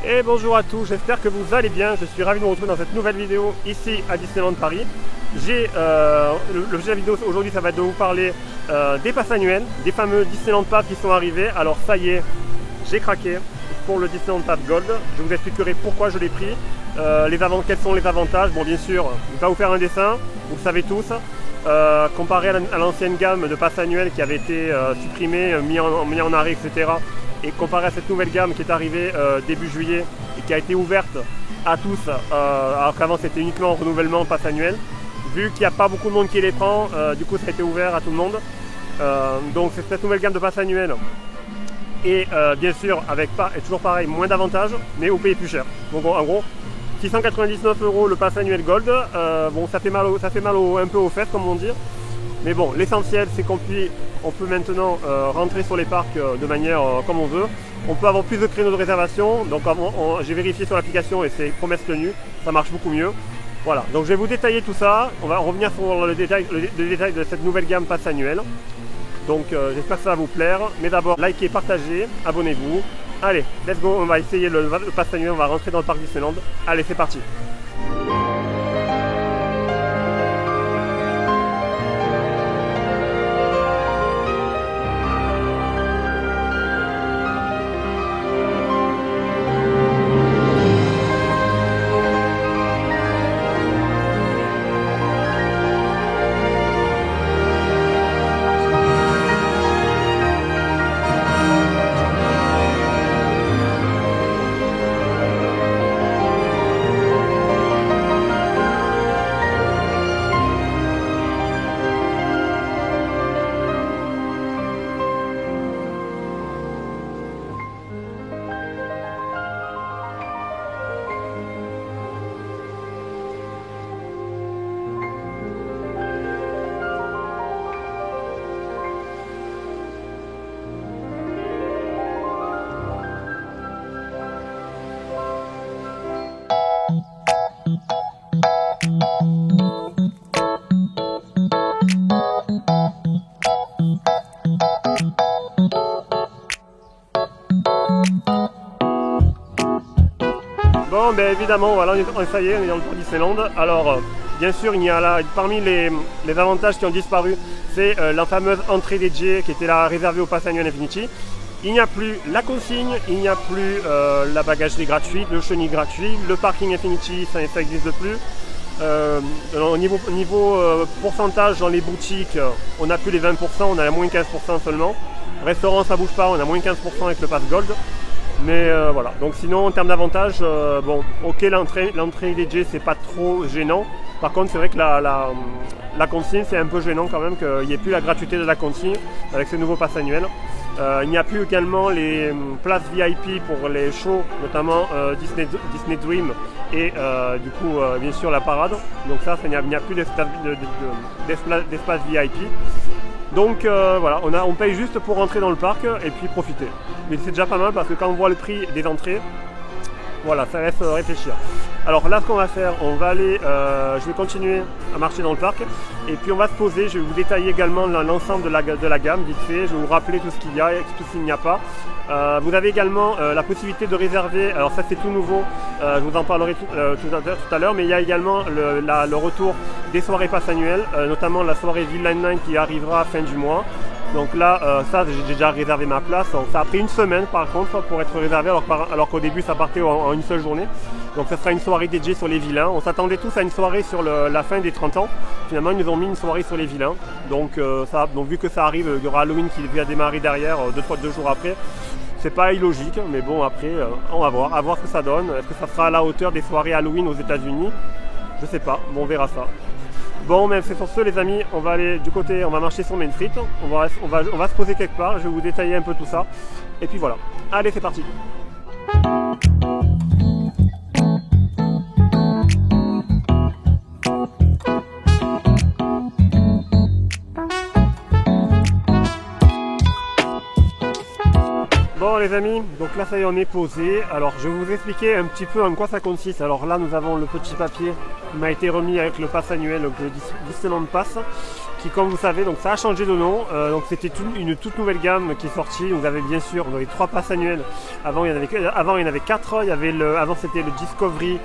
Et bonjour à tous, j'espère que vous allez bien. Je suis ravi de vous retrouver dans cette nouvelle vidéo ici à Disneyland Paris. L'objet de la vidéo aujourd'hui, ça va être de vous parler des passes annuels, des fameux Disneyland Pass qui sont arrivés. Alors ça y est, j'ai craqué pour le Disneyland Pass Gold. Je vous expliquerai pourquoi je l'ai pris, quels sont les avantages. Bon, bien sûr, je ne vais pas vous faire un dessin, vous le savez tous. Comparé à l'ancienne gamme de passes annuels qui avait été supprimée, mis en arrêt, etc. Et comparé à cette nouvelle gamme qui est arrivée début juillet et qui a été ouverte à tous, alors qu'avant c'était uniquement en renouvellement passe annuel. Vu qu'il n'y a pas beaucoup de monde qui les prend, du coup ça a été ouvert à tout le monde. Donc c'est cette nouvelle gamme de passe annuel. Et bien sûr avec toujours pareil, moins d'avantages, mais vous payez plus cher. Donc en gros, 699 € le pass annuel Gold, bon ça fait mal un peu aux fesses comme on dit. Mais bon, l'essentiel c'est qu'on peut maintenant rentrer sur les parcs de manière comme on veut. On peut avoir plus de créneaux de réservation, donc j'ai vérifié sur l'application et c'est promesse tenue, ça marche beaucoup mieux. Voilà, donc je vais vous détailler tout ça, on va revenir sur le détail de cette nouvelle gamme pass annuel. Donc j'espère que ça va vous plaire, mais d'abord likez, partagez, abonnez-vous. Allez, let's go, on va essayer le pass annuel, on va rentrer dans le parc Disneyland. Allez, c'est parti. Bon, ben évidemment, voilà, ça y est, on est dans le parc Disneyland. Alors, bien sûr, il y a là, parmi les avantages qui ont disparu, c'est la fameuse entrée DJ qui était là réservée au pass annuel Infinity. Il n'y a plus la consigne, il n'y a plus la bagagerie gratuite, le chenille gratuit, le parking Infinity, ça n'existe plus. Au niveau pourcentage dans les boutiques, on n'a plus les 20%, on a à moins 15% seulement. Restaurant, ça bouge pas, on a moins 15% avec le pass Gold. Mais voilà, donc sinon en termes d'avantages, bon, ok, l'entrée DJ c'est pas trop gênant. Par contre, c'est vrai que la consigne c'est un peu gênant quand même qu'il n'y ait plus la gratuité de la consigne avec ce nouveau pass annuel. Il n'y a plus également les places VIP pour les shows, notamment Disney Dream et du coup bien sûr la parade. Donc ça, il n'y a plus d'espace VIP. Donc voilà, on paye juste pour rentrer dans le parc et puis profiter. Mais c'est déjà pas mal parce que quand on voit le prix des entrées, voilà, ça laisse réfléchir. Alors là, ce qu'on va faire, on va aller, je vais continuer à marcher dans le parc et puis on va se poser. Je vais vous détailler également l'ensemble de la gamme vite fait. Je vais vous rappeler tout ce qu'il y a et tout ce qu'il n'y a pas. Vous avez également la possibilité de réserver, alors ça c'est tout nouveau, je vous en parlerai tout à l'heure, mais il y a également le retour des soirées pass annuelles, notamment la soirée Villain Night qui arrivera à fin du mois. Donc là, ça j'ai déjà réservé ma place, ça a pris une semaine par contre pour être réservé alors qu'au début ça partait en une seule journée. Donc ça sera une soirée dédiée sur les vilains. On s'attendait tous à une soirée sur la fin des 30 ans. Finalement ils nous ont mis une soirée sur les vilains. Donc, vu que ça arrive, il y aura Halloween qui va démarrer derrière 2 jours après. C'est pas illogique, mais bon après on va voir, à voir ce que ça donne. Est-ce que ça sera à la hauteur des soirées Halloween aux États-Unis? Je sais pas, bon, on verra ça. Bon, mais c'est sur ce les amis, on va aller du côté, on va marcher sur Main Street, on va se poser quelque part, je vais vous détailler un peu tout ça. Et puis voilà, allez c'est parti. Bon les amis, donc là ça y est on est posé. Alors je vais vous expliquer un petit peu en quoi ça consiste. Alors là nous avons le petit papier qui m'a été remis avec le pass annuel, donc le Disneyland Pass. qui, comme vous savez, donc ça a changé de nom. Donc c'était une toute nouvelle gamme qui est sortie. Vous avez bien sûr, vous avez 3 passes annuels. Avant il y en avait 4. Il y avait avant c'était le Discovery,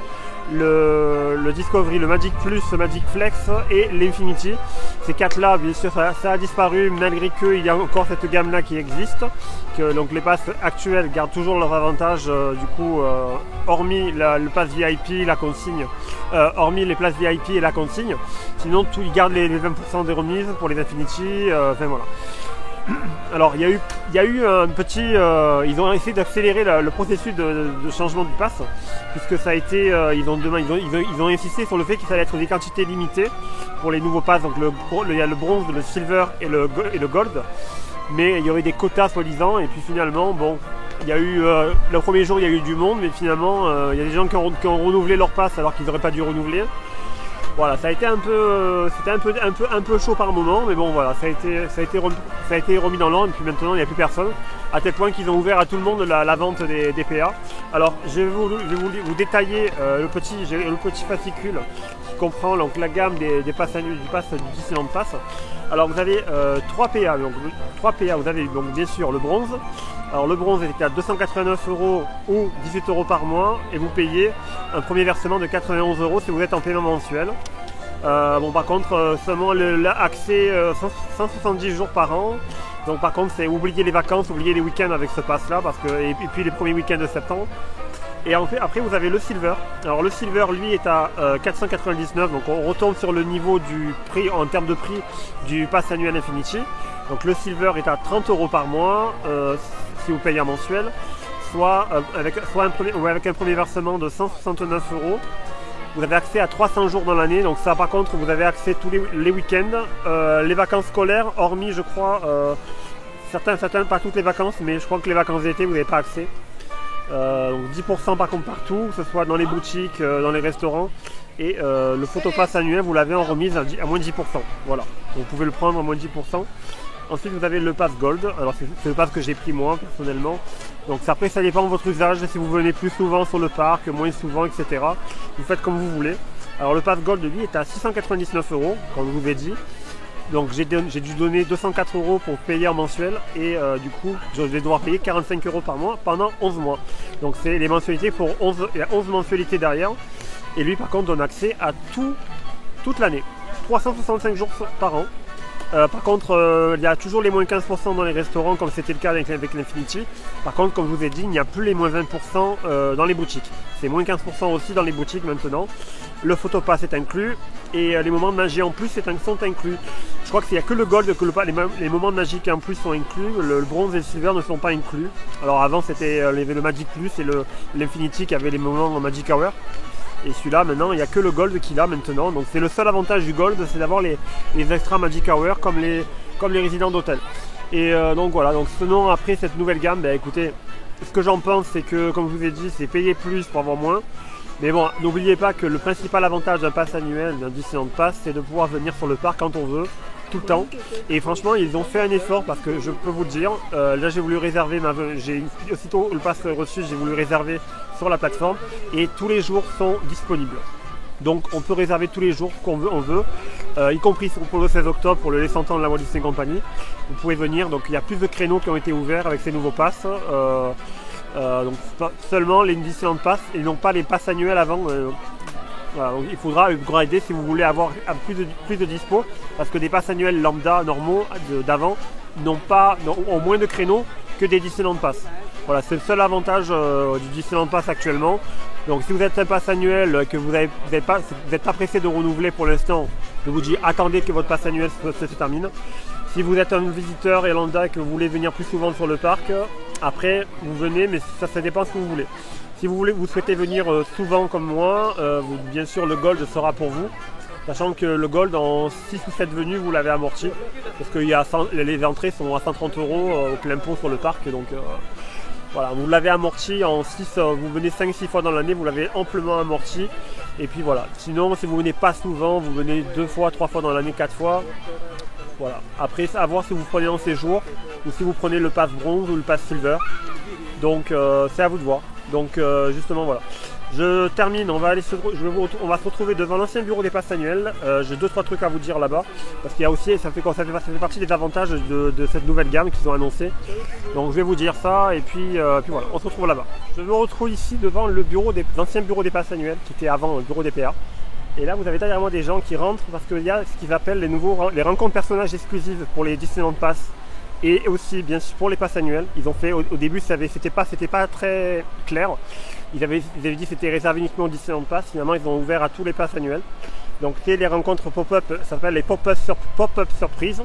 le Discovery, le Magic Plus, le Magic Flex et l'Infinity. Ces 4 là, bien sûr, ça a disparu malgré qu'il y a encore cette gamme là qui existe. Donc les passes actuelles gardent toujours leurs avantages, du coup, hormis le pass VIP, la consigne, hormis les places VIP et la consigne. Sinon, ils gardent les 20% des remises pour les Infinity. Enfin voilà. Alors il y a eu un petit, ils ont essayé d'accélérer le processus de changement du pass, puisque ça a été, ils ont insisté sur le fait qu'il fallait être des quantités limitées pour les nouveaux passes. Donc il y a le bronze, le silver et le gold, mais il y aurait des quotas soi-disant. Et puis finalement, bon, il y a eu le premier jour il y a eu du monde, mais finalement il y a des gens qui ont renouvelé leur pass alors qu'ils n'auraient pas dû renouveler. Voilà, ça a été c'était un peu chaud par moment, mais bon voilà, ça a été remis dans l'ordre, et puis maintenant il n'y a plus personne, à tel point qu'ils ont ouvert à tout le monde la vente des PA. Alors je vais vous détailler le petit fascicule qui comprend donc la gamme des passes annuelles du Disneyland Pass. Alors vous avez 3 PA, donc 3 PA, vous avez donc bien sûr le bronze. Alors le bronze est à 289 € ou 18 € par mois, et vous payez un premier versement de 91 € si vous êtes en paiement mensuel. Bon par contre seulement l'accès 170 jours par an. Donc par contre c'est oublier les vacances, oublier les week-ends avec ce pass là, et puis les premiers week-ends de septembre. Et en fait, après vous avez le silver. Alors le silver lui est à 499, donc on retombe sur le niveau du prix en termes de prix du pass annuel Infinity. Donc le silver est à 30 € par mois si vous payez en mensuel, soit avec un premier versement de 169 €. Vous avez accès à 300 jours dans l'année, donc ça par contre vous avez accès tous les week-ends, les vacances scolaires, hormis je crois, certains, pas toutes les vacances, mais je crois que les vacances d'été vous n'avez pas accès. Donc 10% par contre partout, que ce soit dans les boutiques, dans les restaurants, et le photopass annuel vous l'avez en remise à moins de 10%. Voilà, donc vous pouvez le prendre à moins de 10%. Ensuite vous avez le pass gold, alors c'est le pass que j'ai pris moi personnellement. Donc après ça dépend de votre usage, si vous venez plus souvent sur le parc, moins souvent, etc. Vous faites comme vous voulez. Alors le pass gold lui est à 699 €, comme je vous ai dit. Donc j'ai dû donner 204 € pour payer en mensuel, et du coup je vais devoir payer 45 € par mois pendant 11 mois. Donc c'est les mensualités pour 11, il y a 11 mensualités derrière. Et lui par contre donne accès à toute l'année, 365 jours par an. Par contre, il y a toujours les moins 15% dans les restaurants, comme c'était le cas avec l'Infinity. Par contre, comme je vous ai dit, il n'y a plus les moins 20% dans les boutiques. C'est moins 15% aussi dans les boutiques maintenant. Le photopass est inclus, et les moments de magie en plus sont inclus. Je crois qu'il n'y a que le gold que les moments de magie en plus sont inclus. Le bronze et le silver ne sont pas inclus. Alors avant c'était le Magic Plus et l'Infinity qui avait les moments en Magic Hour. Et celui-là, maintenant, il n'y a que le gold qu'il a maintenant. Donc c'est le seul avantage du gold, c'est d'avoir les extra Magic Hour comme les résidents d'hôtel. Et donc voilà, donc sinon après cette nouvelle gamme, ben, écoutez, ce que j'en pense, c'est que, comme je vous ai dit, c'est payer plus pour avoir moins. Mais bon, n'oubliez pas que le principal avantage d'un pass annuel, d'un Disneyland Pass, c'est de pouvoir venir sur le parc quand on veut, tout le temps. Et franchement, ils ont fait un effort, parce que je peux vous le dire, là j'ai voulu réserver, aussitôt le pass reçu, j'ai voulu réserver sur la plateforme, et tous les jours sont disponibles. Donc on peut réserver tous les jours qu'on veut, y compris pour le 16 octobre pour le Les 100 ans de la Walt Disney Company. Vous pouvez venir, donc il y a plus de créneaux qui ont été ouverts avec ces nouveaux passes. Donc seulement les Disneyland Pass et non pas les passes annuels avant. Voilà, donc il faudra upgrader si vous voulez avoir plus de dispo, parce que des passes annuels lambda normaux d'avant ont moins de créneaux que des Disneyland Pass. Voilà, c'est le seul avantage du Disneyland Pass actuellement. Donc si vous êtes un pass annuel que vous n'êtes pas pressé de renouveler pour l'instant, je vous dis attendez que votre pass annuel se termine. Si vous êtes un visiteur et lambda et que vous voulez venir plus souvent sur le parc, après vous venez, mais ça dépend ce que vous voulez. Si vous souhaitez venir souvent comme moi, bien sûr le gold sera pour vous. Sachant que le gold en 6 ou 7 venues vous l'avez amorti. Parce que les entrées sont à 130 € au plein pot sur le parc. Donc voilà, vous l'avez amorti en 6, vous venez 5-6 fois dans l'année, vous l'avez amplement amorti. Et puis voilà. Sinon si vous venez pas souvent, vous venez 2 fois, 3 fois dans l'année, 4 fois. Voilà. Après, à voir si vous prenez en séjour ou si vous prenez le pass bronze ou le pass silver. Donc c'est à vous de voir. Donc justement voilà. Je termine, on va se retrouver devant l'ancien bureau des passes annuels. J'ai 2-3 trucs à vous dire là-bas, parce qu'il y a aussi, ça fait partie des avantages de cette nouvelle gamme qu'ils ont annoncé. Donc je vais vous dire ça, et puis voilà, on se retrouve là-bas. Je me retrouve ici devant l'ancien bureau des passes annuels, qui était avant le bureau des PA. Et là vous avez derrière moi des gens qui rentrent, parce qu'il y a ce qu'ils appellent les rencontres personnages exclusives pour les Disneyland Pass. Et aussi bien sûr pour les passes annuelles. Ils ont fait au début, c'était pas très clair. Ils avaient dit que c'était réservé uniquement au Disneyland Pass. Finalement, ils ont ouvert à tous les passes annuels. Donc c'est les rencontres pop-up, ça s'appelle les pop-up surprises.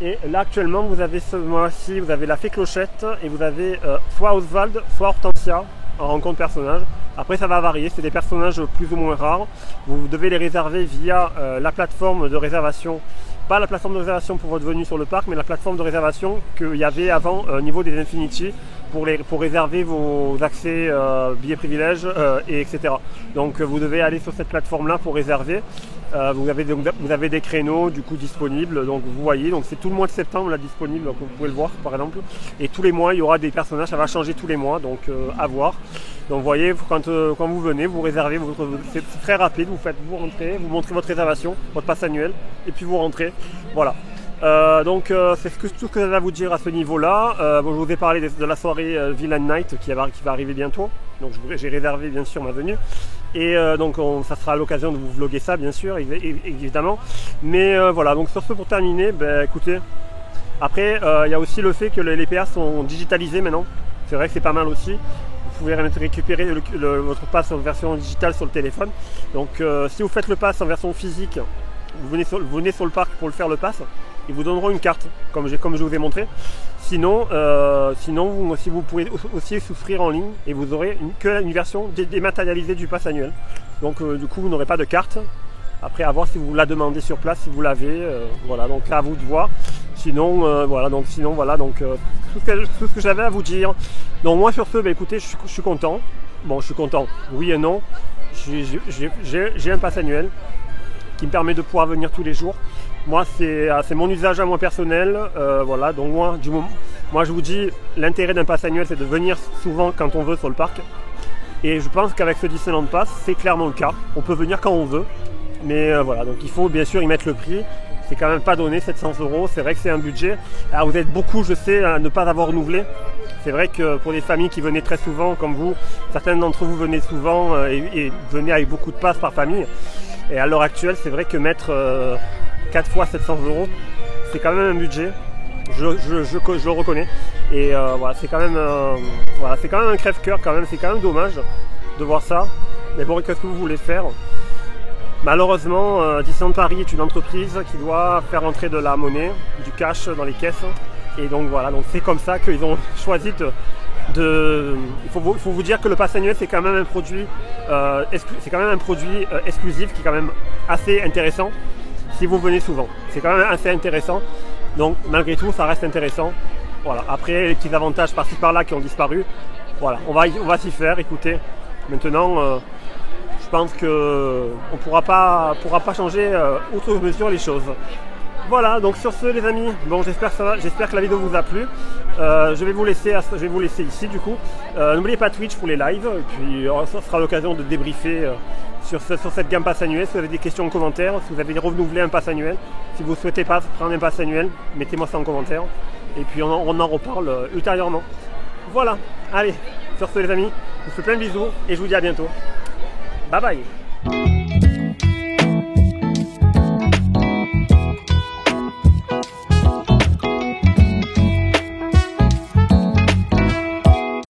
Et là actuellement, vous avez ce mois-ci, vous avez la Fée Clochette et vous avez soit Oswald, soit Hortensia en rencontre personnage. Après ça va varier, c'est des personnages plus ou moins rares. Vous devez les réserver via la plateforme de réservation. Pas la plateforme de réservation pour votre venue sur le parc, mais la plateforme de réservation qu'il y avait avant au niveau des Infinity pour réserver vos accès billets privilèges, etc. Donc vous devez aller sur cette plateforme-là pour réserver. Vous avez des créneaux du coup disponibles, donc vous voyez, donc c'est tout le mois de septembre là disponible, donc vous pouvez le voir par exemple. Et tous les mois il y aura des personnages, ça va changer tous les mois, donc à voir. Donc vous voyez, quand vous venez, vous réservez, c'est très rapide, vous rentrez, vous montrez votre réservation, votre passe annuel, et puis vous rentrez. Voilà. Donc c'est tout ce que j'avais à vous dire à ce niveau-là. Bon, je vous ai parlé de la soirée Villain Night qui va arriver bientôt. Donc j'ai réservé bien sûr ma venue. Et donc ça sera l'occasion de vous vlogger ça bien sûr, évidemment. Mais voilà, donc sur ce pour terminer, écoutez. Après, il y a aussi le fait que les PA sont digitalisés maintenant. C'est vrai que c'est pas mal aussi. Vous pouvez récupérer votre pass en version digitale sur le téléphone. Donc si vous faites le pass en version physique, vous venez sur le parc pour le faire le pass, ils vous donneront une carte, comme je vous ai montré. Sinon, si vous pouvez aussi souscrire en ligne et vous aurez une version dématérialisée du pass annuel. Donc du coup vous n'aurez pas de carte. Après à voir si vous la demandez sur place, si vous l'avez, voilà, donc à vous de voir. Sinon voilà, donc tout ce que j'avais à vous dire. Donc moi sur ce, écoutez, je suis content. Bon, je suis content, oui et non. J'ai un pass annuel qui me permet de pouvoir venir tous les jours. Moi c'est mon usage à moi personnel, voilà, donc moi je vous dis, l'intérêt d'un pass annuel c'est de venir souvent quand on veut sur le parc. Et je pense qu'avec ce Disneyland Pass, c'est clairement le cas. On peut venir quand on veut. Mais voilà, donc il faut bien sûr y mettre le prix. C'est quand même pas donné, 700 €. C'est vrai que c'est un budget. Alors vous êtes beaucoup, je sais, à ne pas avoir renouvelé. C'est vrai que pour des familles qui venaient très souvent, comme vous, certains d'entre vous venaient souvent et venaient avec beaucoup de passes par famille. Et à l'heure actuelle, c'est vrai que mettre 4 fois 700 €, c'est quand même un budget. Je le reconnais. Et voilà, c'est quand même un crève-cœur quand même. C'est quand même dommage de voir ça. Mais bon, qu'est-ce que vous voulez faire? Malheureusement, Disneyland Paris est une entreprise qui doit faire entrer de la monnaie, du cash dans les caisses. Et donc voilà, donc c'est comme ça qu'ils ont choisi il faut vous dire que le pass annuel c'est quand même un produit, exclusif qui est quand même assez intéressant si vous venez souvent. C'est quand même assez intéressant. Donc malgré tout, ça reste intéressant. Voilà. Après, les petits avantages par-ci par-là qui ont disparu. Voilà, on va s'y faire. Écoutez, maintenant. Je pense qu'on ne pourra pas changer outre mesure les choses. Voilà, donc sur ce les amis, bon j'espère que la vidéo vous a plu. Je vais vous laisser ici du coup. N'oubliez pas Twitch pour les lives, et puis ça sera l'occasion de débriefer sur cette gamme pass annuel. Si vous avez des questions en commentaire, si vous avez renouvelé un pass annuel, si vous ne souhaitez pas prendre un pass annuel, mettez-moi ça en commentaire. Et puis on en reparle ultérieurement. Voilà, allez, sur ce les amis, je vous fais plein de bisous et je vous dis à bientôt. Bye bye.